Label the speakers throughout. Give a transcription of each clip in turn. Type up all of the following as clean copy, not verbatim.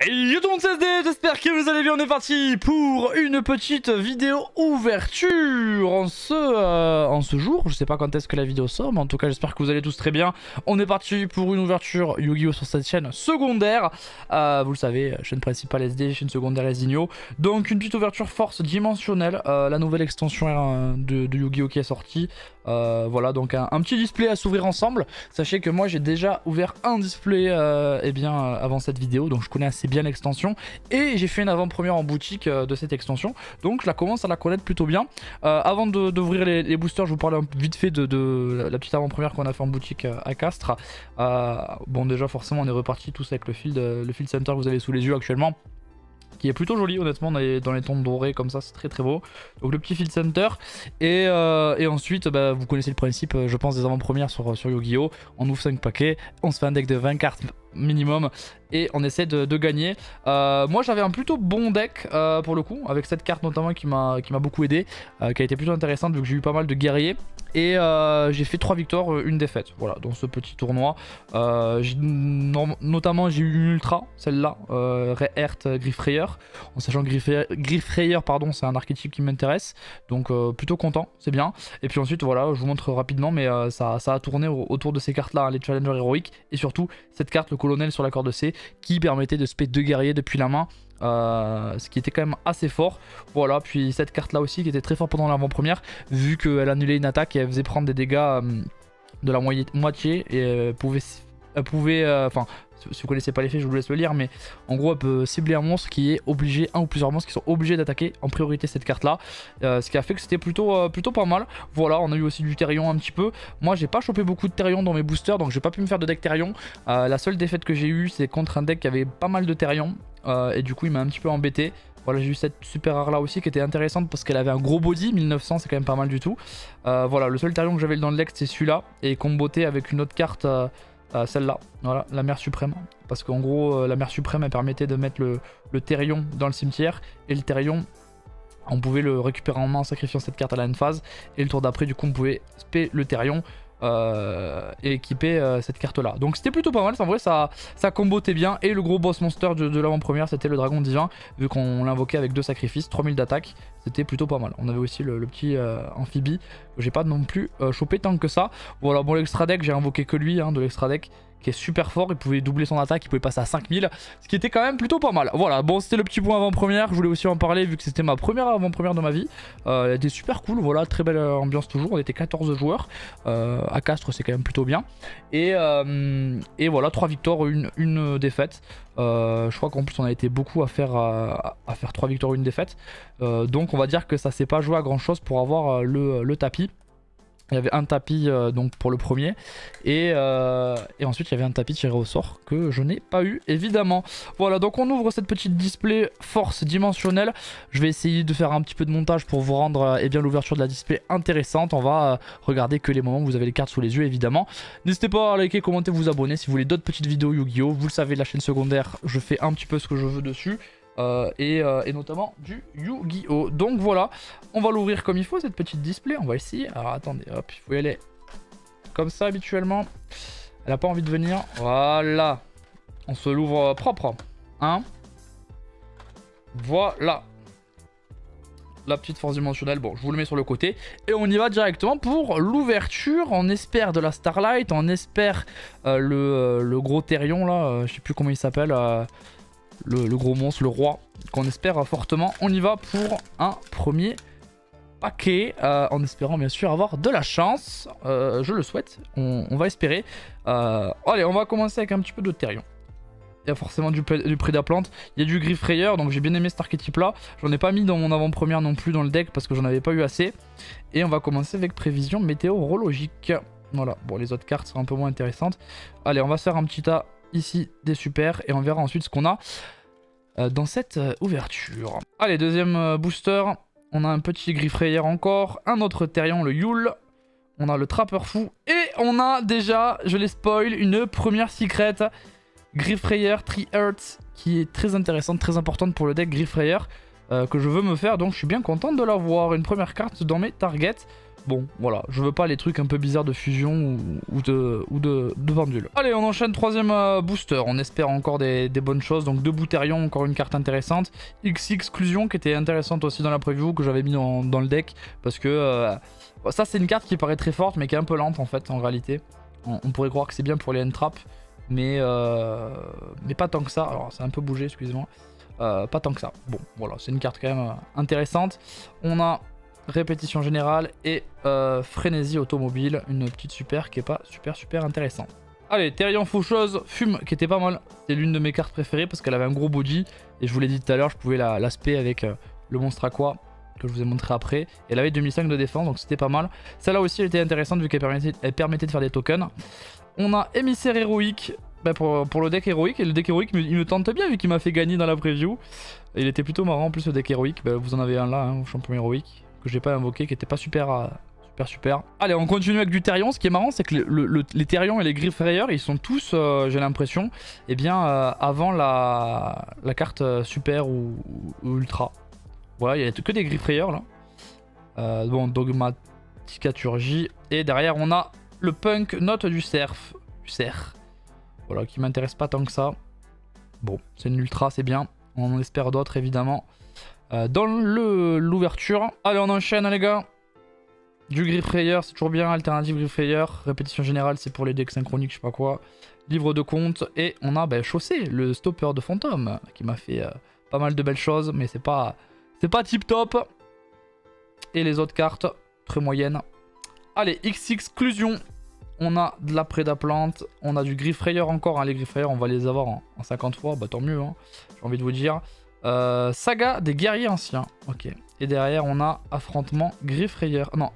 Speaker 1: Et yo tout le monde, c'est SD, j'espère que vous allez bien. On est parti pour une petite vidéo ouverture en ce jour. Je sais pas quand est-ce que la vidéo sort, mais en tout cas j'espère que vous allez tous très bien. On est parti pour une ouverture Yu-Gi-Oh sur cette chaîne secondaire. Vous le savez, chaîne principale SD, chaîne secondaire Esinio. Donc une petite ouverture force dimensionnelle, la nouvelle extension de Yu-Gi-Oh qui est sortie. Voilà, donc un petit display à s'ouvrir ensemble. Sachez que moi j'ai déjà ouvert un display avant cette vidéo, donc je connais assez bien l'extension et j'ai fait une avant-première en boutique de cette extension, donc je la commence à la connaître plutôt bien. Avant d'ouvrir les boosters, je vous parle vite fait de la petite avant-première qu'on a fait en boutique à Castres. Bon, déjà forcément on est reparti tous avec le Field Center que vous avez sous les yeux actuellement, qui est plutôt joli honnêtement, dans les tons dorés comme ça, c'est très très beau. Donc le petit Field Center et ensuite vous connaissez le principe je pense des avant-premières sur Yu-Gi-Oh! On ouvre 5 paquets, on se fait un deck de 20 cartes minimum et on essaie de gagner. Moi j'avais un plutôt bon deck pour le coup, avec cette carte notamment qui m'a beaucoup aidé, qui a été plutôt intéressante vu que j'ai eu pas mal de guerriers. Et j'ai fait 3 victoires, une défaite, voilà, dans ce petit tournoi. Notamment j'ai eu une ultra, celle-là, Reert Griffrayer, en sachant que Griffrayer pardon, c'est un archétype qui m'intéresse, donc plutôt content, c'est bien. Et puis ensuite voilà, je vous montre rapidement, mais ça a tourné autour de ces cartes-là, hein, les challengers héroïques, et surtout cette carte, le colonel sur la corde C, qui permettait de spé 2 guerriers depuis la main. Ce qui était quand même assez fort. Voilà, puis cette carte là aussi qui était très fort pendant l'avant-première, vu qu'elle annulait une attaque et elle faisait prendre des dégâts de la moitié, et elle pouvait enfin, si vous connaissez pas l'effet je vous laisse le lire, mais en gros elle peut cibler un monstre qui est obligé, un ou plusieurs monstres qui sont obligés d'attaquer en priorité cette carte là, ce qui a fait que c'était plutôt pas mal. Voilà, on a eu aussi du Therion un petit peu. Moi j'ai pas chopé beaucoup de Therion dans mes boosters, donc j'ai pas pu me faire de deck Therion. La seule défaite que j'ai eue c'est contre un deck qui avait pas mal de Therion, et du coup il m'a un petit peu embêté. Voilà, j'ai eu cette super rare là aussi qui était intéressante parce qu'elle avait un gros body, 1900 c'est quand même pas mal du tout. Voilà, le seul Therion que j'avais dans le deck c'est celui-là, et comboté avec une autre carte, celle-là, voilà, la mère suprême. Parce qu'en gros, la mère suprême elle permettait de mettre le Therion dans le cimetière, et le Therion on pouvait le récupérer en main en sacrifiant cette carte à la end phase, et le tour d'après du coup on pouvait spé le Therion et équiper cette carte là. Donc c'était plutôt pas mal, en vrai ça combotait bien. Et le gros boss monster de l'avant-première c'était le dragon divin, vu qu'on l'invoquait avec 2 sacrifices, 3000 d'attaque, c'était plutôt pas mal. On avait aussi le petit amphibie que j'ai pas non plus chopé tant que ça. Voilà, bon, l'extra deck j'ai invoqué que lui, hein, de l'extra deck, qui est super fort, il pouvait doubler son attaque, il pouvait passer à 5000, ce qui était quand même plutôt pas mal. Voilà, bon, c'était le petit point avant-première, je voulais aussi en parler vu que c'était ma première avant-première de ma vie. Elle était super cool, voilà, très belle ambiance toujours, on était 14 joueurs, à Castres c'est quand même plutôt bien. Et voilà, 3 victoires, une défaite. Je crois qu'en plus on a été beaucoup à faire 3 victoires, une défaite. Donc on va dire que ça s'est pas joué à grand chose pour avoir le tapis. Il y avait un tapis donc pour le premier, et ensuite il y avait un tapis tiré au sort que je n'ai pas eu évidemment. Voilà, donc on ouvre cette petite display force dimensionnelle. Je vais essayer de faire un petit peu de montage pour vous rendre l'ouverture de la display intéressante. On va regarder que les moments où vous avez les cartes sous les yeux évidemment. N'hésitez pas à liker, commenter, vous abonner si vous voulez d'autres petites vidéos Yu-Gi-Oh! Vous le savez, la chaîne secondaire, je fais un petit peu ce que je veux dessus. Et notamment du Yu-Gi-Oh! Donc voilà, on va l'ouvrir comme il faut cette petite display, on va essayer. Alors attendez, hop, il faut y aller comme ça habituellement. Elle a pas envie de venir, voilà. On se l'ouvre propre, hein. Voilà. La petite force dimensionnelle, bon je vous le mets sur le côté. Et on y va directement pour l'ouverture. On espère de la Starlight, on espère le gros Therion là, je sais plus comment il s'appelle. Le gros monstre, le roi, qu'on espère fortement. On y va pour un premier paquet, en espérant bien sûr avoir de la chance. Je le souhaite, on va espérer. Allez, on va commencer avec un petit peu de Therion. Il y a forcément du Prédaplante, il y a du Griffrayer, donc j'ai bien aimé cet archétype là. J'en ai pas mis dans mon avant-première non plus dans le deck parce que j'en avais pas eu assez. Et on va commencer avec prévision météorologique. Voilà, bon les autres cartes sont un peu moins intéressantes. Allez, on va se faire un petit tas ici des super, et on verra ensuite ce qu'on a dans cette ouverture. Allez, deuxième booster, on a un petit Griffrayer encore, un autre Therion, le Yule, on a le Trappeur Fou, et on a déjà, je les spoil, une première secret Griffrayer Tree Earth, qui est très intéressante, très importante pour le deck Griffrayer que je veux me faire, donc je suis bien content de l'avoir. Une première carte dans mes targets. Bon, voilà, je veux pas les trucs un peu bizarres de fusion ou de pendule. Allez, on enchaîne troisième booster. On espère encore des bonnes choses. Donc 2 Bouterion, encore une carte intéressante. X Exclusion qui était intéressante aussi dans la preview, que j'avais mis dans le deck. Parce que ça, c'est une carte qui paraît très forte, mais qui est un peu lente en fait, en réalité. On pourrait croire que c'est bien pour les end-trap, mais pas tant que ça. Alors, c'est un peu bougé, excusez-moi. Pas tant que ça. Bon, voilà, c'est une carte quand même intéressante. On a Répétition Générale et Frénésie Automobile, une petite super qui est pas super intéressante. Allez, Therion Faucheuse, Fume, qui était pas mal. C'est l'une de mes cartes préférées parce qu'elle avait un gros body. Et je vous l'ai dit tout à l'heure, je pouvais l'aspect avec le monstre aqua, que je vous ai montré après. Elle avait 2005 de défense, donc c'était pas mal. Celle-là aussi, elle était intéressante vu qu'elle permettait de faire des tokens. On a Émissaire Héroïque. Bah pour le deck héroïque, et le deck héroïque il me tente bien vu qu'il m'a fait gagner dans la preview. Et il était plutôt marrant en plus le deck héroïque, bah, vous en avez un là, hein, au champion héroïque, que j'ai pas invoqué, qui était pas super. Allez, on continue avec du Therion. Ce qui est marrant, c'est que les Therion et les Griffes Rayeurs, ils sont tous, j'ai l'impression, eh bien avant la carte super ou ultra. Voilà, il y a que des Griffes Rayeurs là. Bon, Dogmaticaturgie. Et derrière, on a le Punk Note du Cerf. Voilà, qui m'intéresse pas tant que ça. Bon, c'est une ultra, c'est bien. On en espère d'autres, évidemment. Dans l'ouverture. Allez, on enchaîne, les gars. Du Griffrayer, c'est toujours bien. Alternative Griffrayer. Répétition générale, c'est pour les decks synchroniques, je sais pas quoi. Livre de compte. Et on a Chaussé, le stopper de fantôme, qui m'a fait pas mal de belles choses, mais c'est pas tip top. Et les autres cartes, très moyennes. Allez, X Exclusion. On a de la Prédaplante, on a du Griffrayer encore, hein. Les Griffrayer on va les avoir en 50 fois, bah tant mieux, hein, j'ai envie de vous dire. Saga des guerriers anciens, ok. Et derrière on a Affrontement Griffrayer, non,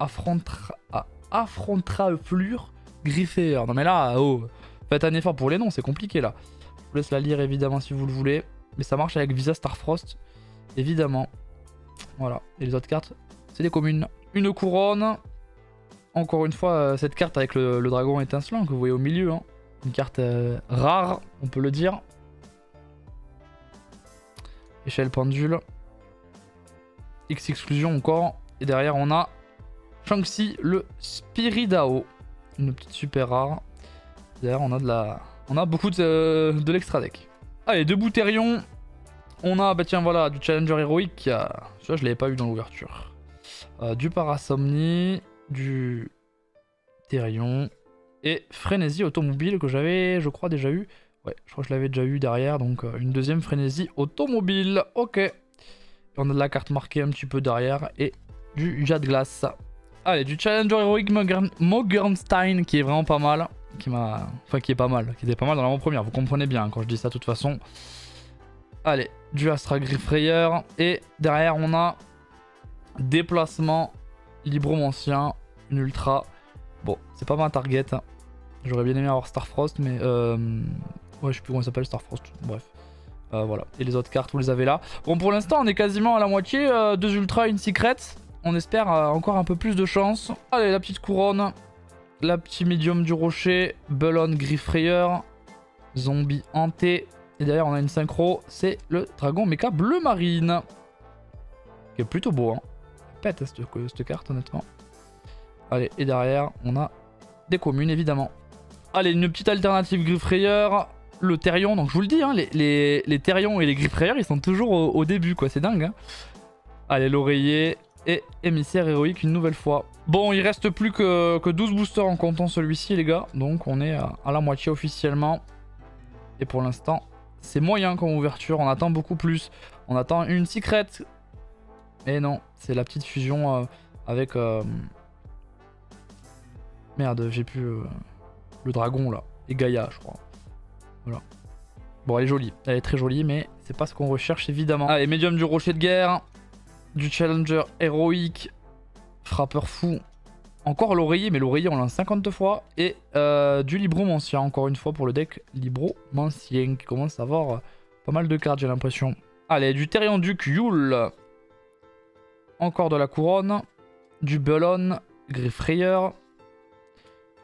Speaker 1: Affrontraflure Griffrayer. Non mais là, oh, faites un effort pour les noms, c'est compliqué là. Je vous laisse la lire évidemment si vous le voulez, mais ça marche avec Visa Starfrost, évidemment. Voilà, et les autres cartes, c'est des communes. Une couronne. Encore une fois, cette carte avec le dragon étincelant que vous voyez au milieu, hein. Une carte rare, on peut le dire. Échelle pendule. X Exclusion encore. Et derrière, on a Shanxi, le Spiridao. Une petite super rare. Derrière, on a beaucoup de l'extra deck. Allez, 2 Bouterion. On a, bah tiens, voilà, du Challenger héroïque. Ça, je l'avais pas eu dans l'ouverture. Du Parasomnie. Du Therion et Frénésie Automobile que j'avais, je crois, déjà eu. Ouais, je crois que je l'avais déjà eu derrière, donc une deuxième Frénésie Automobile. Ok. Et on a de la carte marquée un petit peu derrière et du Jade Glace. Allez, du Challenger héroïque Mogernstein qui est vraiment pas mal. Qui était pas mal dans l'avant-première, vous comprenez bien quand je dis ça de toute façon. Allez, du Astra Griffrayer et derrière on a Déplacement Libromancien, une ultra. Bon, c'est pas ma target. J'aurais bien aimé avoir Starfrost, mais ouais, je sais plus comment il s'appelle, Starfrost. Bref, voilà. Et les autres cartes, vous les avez là. Bon, pour l'instant, on est quasiment à la moitié. 2 ultras, une secret. On espère encore un peu plus de chance. Allez, la petite couronne. La petite médium du rocher. Bellon Griffrayer. Zombie hanté. Et derrière, on a une synchro. C'est le dragon méca bleu marine. Qui est plutôt beau, hein. Pète cette carte, honnêtement. Allez, et derrière, on a des communes, évidemment. Allez, une petite alternative Griffrayer. Le Therion, donc je vous le dis, hein, les Therion et les Griffrayer, ils sont toujours au début, quoi. C'est dingue, hein. Allez, l'oreiller et émissaire héroïque une nouvelle fois. Bon, il reste plus que 12 boosters en comptant celui-ci, les gars. Donc, on est à la moitié officiellement. Et pour l'instant, c'est moyen comme ouverture. On attend beaucoup plus. On attend une secret. Et non, c'est la petite fusion avec... Merde, j'ai plus le dragon là. Et Gaïa, je crois. Voilà. Bon, elle est jolie. Elle est très jolie, mais c'est pas ce qu'on recherche évidemment. Allez, médium du rocher de guerre. Du challenger héroïque. Frappeur fou. Encore l'oreiller, mais l'oreiller on lance 50 fois. Et du libromancien, encore une fois pour le deck libromancien qui commence à avoir pas mal de cartes, j'ai l'impression. Allez, du Therion Duc Yule. Encore de la couronne. Du Bellon Griffrayer.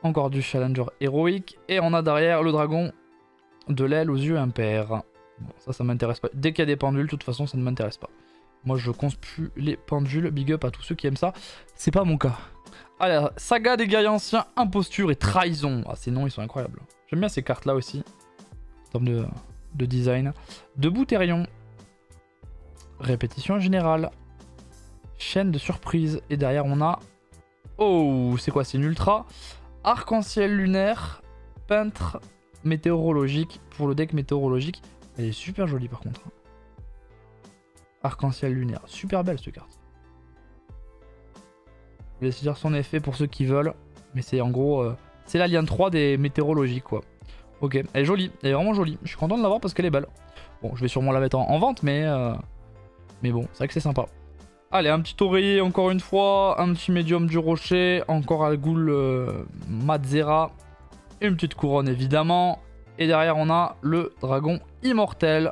Speaker 1: Encore du Challenger héroïque. Et on a derrière le dragon de l'aile aux yeux impairs. Bon, ça m'intéresse pas. Dès qu'il y a des pendules, de toute façon, ça ne m'intéresse pas. Moi, je compte plus les pendules. Big up à tous ceux qui aiment ça. C'est pas mon cas. Allez, saga des guerriers anciens, imposture et trahison. Ah, ces noms, ils sont incroyables. J'aime bien ces cartes-là aussi, en termes de design. Debout Therion. Répétition générale. Chaîne de surprise. Et derrière, on a... Oh, c'est quoi? C'est une ultra. Arc-en-ciel lunaire. Peintre météorologique. Pour le deck météorologique. Elle est super jolie par contre. Arc-en-ciel lunaire. Super belle cette carte. Je vais laisser dire son effet pour ceux qui veulent. Mais c'est en gros... c'est l'alien 3 des météorologiques quoi. Ok, elle est jolie. Elle est vraiment jolie. Je suis content de l'avoir parce qu'elle est belle. Bon, je vais sûrement la mettre en vente mais bon, c'est vrai que c'est sympa. Allez, un petit oreiller encore une fois. Un petit médium du rocher. Encore un ghoul Matzera. Une petite couronne évidemment. Et derrière on a le dragon immortel.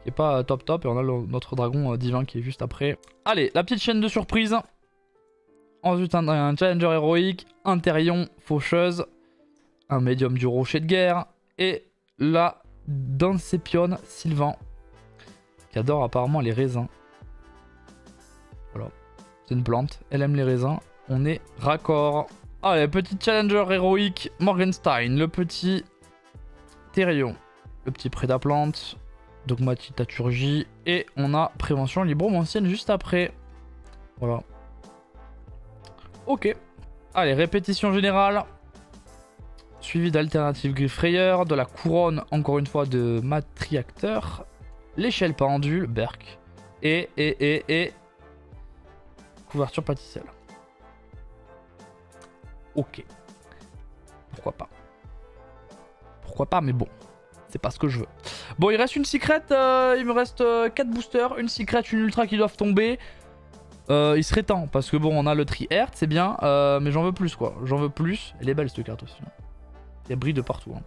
Speaker 1: Qui est pas top. Et on a notre dragon divin qui est juste après. Allez, la petite chaîne de surprise. Ensuite un challenger héroïque. Un Therion faucheuse. Un médium du rocher de guerre. Et la Dancepion Sylvain. Qui adore apparemment les raisins. Voilà. C'est une plante. Elle aime les raisins. On est raccord. Allez, petit challenger héroïque Morgenstein. Le petit Therion. Le petit Prédaplante. Dogmatitaturgie. Et on a prévention libromancienne juste après. Voilà. Ok. Allez, répétition générale. Suivi d'alternative Griffrayer. De la couronne, encore une fois, de Matriacteur. L'échelle pendule, Berk. Et couverture pâtissière. Ok. Pourquoi pas. Pourquoi pas, mais bon. C'est pas ce que je veux. Bon, il reste une secret. Il me reste 4 boosters. Une secret, une ultra qui doivent tomber. Il serait temps. Parce que bon, on a le tri-Earth, c'est bien. Mais j'en veux plus, quoi. J'en veux plus. Elle est belle, cette carte aussi. Il y a brille de partout. Hein.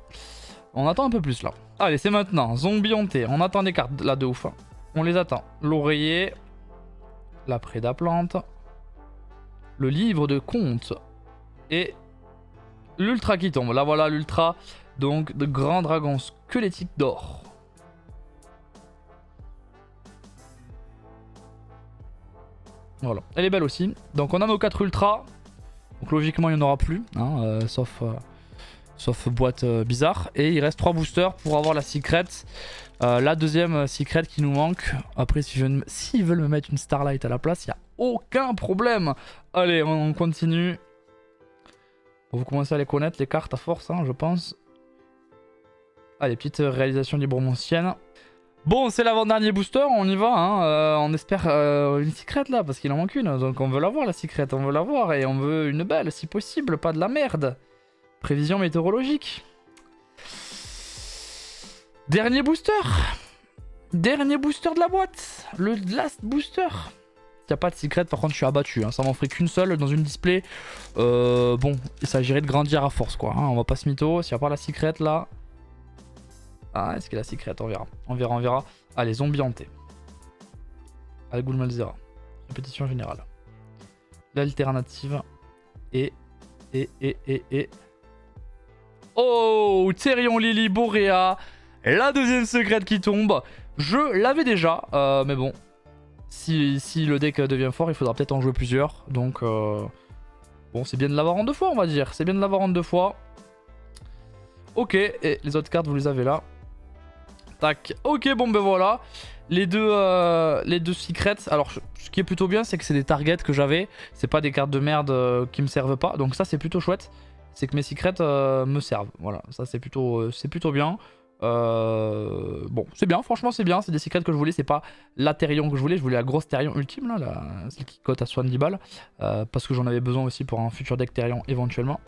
Speaker 1: On attend un peu plus, là. Allez, c'est maintenant. Zombie hanté. On attend des cartes, là, de ouf. Hein. On les attend. L'oreiller. La prédaplante. Le livre de contes. Et l'ultra qui tombe. Là, voilà l'ultra. Donc, de grand dragon squelettique d'or. Voilà. Elle est belle aussi. Donc, on a nos 4 ultras. Donc, logiquement, il n'y en aura plus. Hein, sauf boîte bizarre. Et il reste 3 boosters pour avoir la secret. La deuxième secret qui nous manque. Après, s'ils veulent me mettre une Starlight à la place, il n'y a aucun problème. Allez, on continue. Vous commencez à les connaître, les cartes à force, hein, je pense. Allez, petite réalisation libromancienne. Bon, c'est l'avant-dernier booster, on y va. Hein. On espère une secret là, parce qu'il en manque une. Donc on veut l'avoir, la secret, on veut l'avoir. Et on veut une belle, si possible, pas de la merde. Prévision météorologique. Dernier booster. Dernier booster de la boîte. Le last booster. S'il n'y a pas de secret, par contre, je suis abattu. Hein. Ça m'en ferait qu'une seule dans une display. Bon, il s'agirait de grandir à force, quoi. Hein. On va pas se mytho. S'il n'y a pas la secret là. Ah, est-ce qu'il y a la secret? On verra. On verra. Allez, zombie hanté. Al-Ghul Malzera. Répétition générale. L'alternative. Et. Oh, Therion Lily Borea. La deuxième secrète qui tombe. Je l'avais déjà. Mais bon. Si le deck devient fort, il faudra peut-être en jouer plusieurs. Donc, bon, c'est bien de l'avoir en 2 fois, on va dire. C'est bien de l'avoir en 2 fois. Ok, et les autres cartes, vous les avez là. Tac. Ok, bon, ben voilà. Les deux secrets. Alors, ce qui est plutôt bien, c'est que c'est des targets que j'avais. C'est pas des cartes de merde qui me servent pas. Donc ça, c'est plutôt chouette. C'est que mes secrets me servent. Voilà, ça, c'est plutôt bien. Bon, c'est bien, franchement c'est bien, c'est des secrets que je voulais, c'est pas la Therion que je voulais la grosse Therion ultime là, celle qui cote à 70 balles, parce que j'en avais besoin aussi pour un futur deck Therion éventuellement,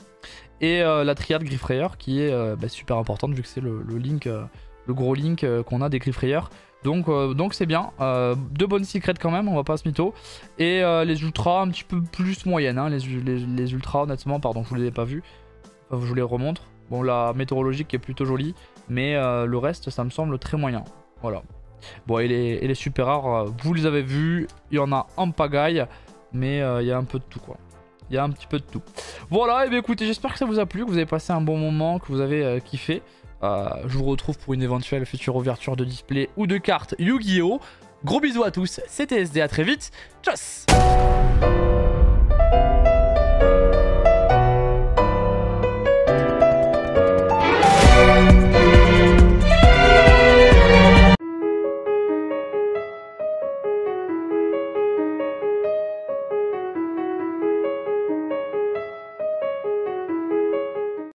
Speaker 1: et la triade Griffrayer qui est super importante vu que c'est le link, le gros link qu'on a des Griffrayer, donc c'est bien, 2 bonnes secrets quand même, on va pas se mytho, et les ultras un petit peu plus moyennes, hein, les ultras honnêtement, pardon, je vous les ai pas vus, je vous les remontre. Bon, la météorologique est plutôt jolie, mais le reste, ça me semble très moyen. Voilà. Bon, et les super rares, vous les avez vus, il y en a en pagaille, mais il y a un peu de tout, quoi. Il y a un petit peu de tout. Voilà, et bien écoutez, j'espère que ça vous a plu, que vous avez passé un bon moment, que vous avez kiffé. Je vous retrouve pour une éventuelle future ouverture de display ou de cartes Yu-Gi-Oh! Gros bisous à tous, c'était SD, à très vite, tchuss!